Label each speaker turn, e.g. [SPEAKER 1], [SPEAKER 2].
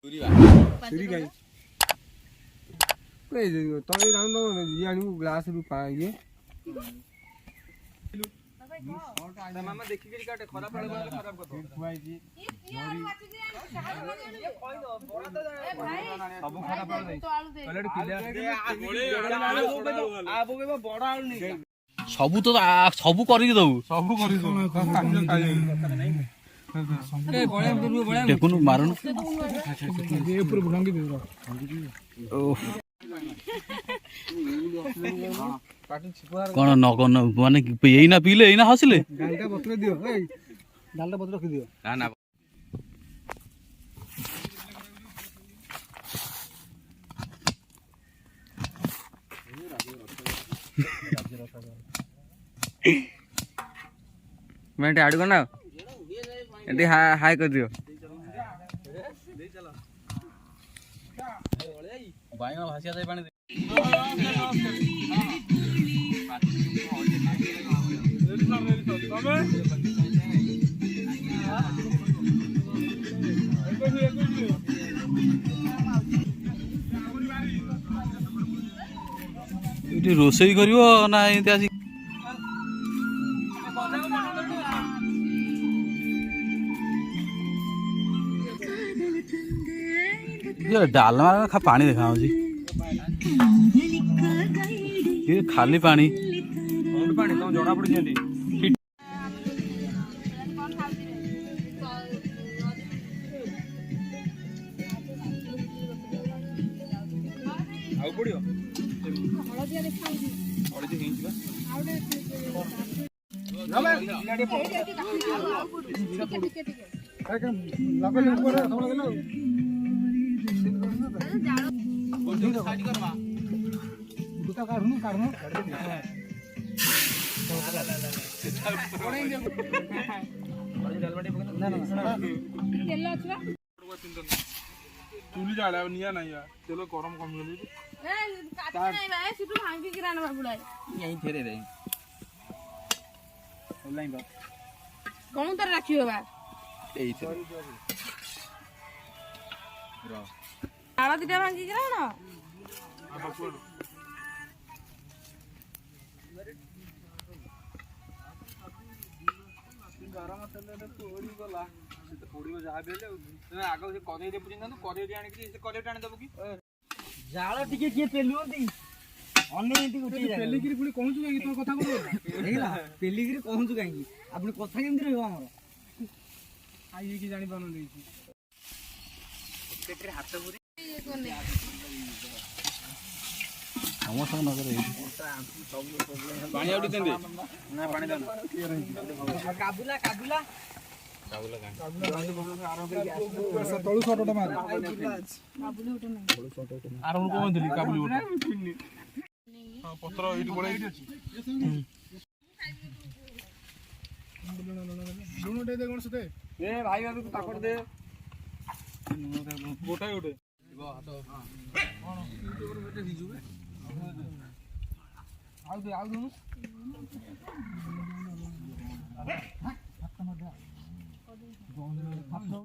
[SPEAKER 1] सुरी गाई तले राउंड ये आनी ग्लास रु पा ये मामा देखि के काटे खराब पड़े खराब कर खुआई जी सब खराब पड़े ऑलरेडी पिला आ बोगे बड़ा आलू नहीं
[SPEAKER 2] सबू तो सबू करी दऊ देखुनु मारुनु कौन न माने यही ना पीले यही ना हंसले
[SPEAKER 1] डालटा पत्र दियो डालटा पत्र रखी दियो
[SPEAKER 2] ना ना
[SPEAKER 3] मैं आड़ू करना ये हाय कर दियो
[SPEAKER 2] बाई में भासिया जाई पानी ये रोसई करियो ना एते आसी ये डालमा खा पानी देखा जी ये खाली पानी
[SPEAKER 1] पानी तो जोड़ा पड़ जंदी आउ पड़ियो हळदिया देखाउजी हळदी हेंजिबा आउडे नमे इलाडे ठीक काका लगल ऊपर समझ गेलो साइड करवा दुटा काढू काढू चुली जाड़ा निया नहीं यार चलो गरम कम गली
[SPEAKER 4] काट नहीं भाई सिटू भांगी गिराना बाबूला
[SPEAKER 3] यहीं फेरे दे
[SPEAKER 1] लाइन बा
[SPEAKER 4] कौन तर रखियो बा
[SPEAKER 3] एई थे रो
[SPEAKER 4] आला दिटा भांगी गिराना
[SPEAKER 1] गरम तेल पोड़ी गला से पोड़ी जा बेले तमे आगो से कदे दे पुजिन न कदे दे आनी कि से कदे टाणी दबो की
[SPEAKER 3] जाळ टिके के पेलुंती अन्य उठी जाए
[SPEAKER 1] पेलिगिरी पुणी कहूछु कि तो कथा बोल
[SPEAKER 3] हेला पेलिगिरी कहूछु काई आपन कथा केमति रहबो हमर
[SPEAKER 1] आई की जानी बन देई
[SPEAKER 3] पेटरे हाथ पुरी
[SPEAKER 2] समोसा नगर
[SPEAKER 1] पानी आउडी देंदे
[SPEAKER 3] ना पानी दान काबुला काबुला काबुला
[SPEAKER 1] ऐसा तळु शॉट मार
[SPEAKER 4] बाबूले उठे नहीं
[SPEAKER 1] आर उन को दिली काबुली उठ हां पत्र इट गोळा इट अछि लुण दे दे कोन सते ए भाई बाबू पाकड़ दे गोटा उठे हाथ हां कोन बेटे हिजुबे आउ दे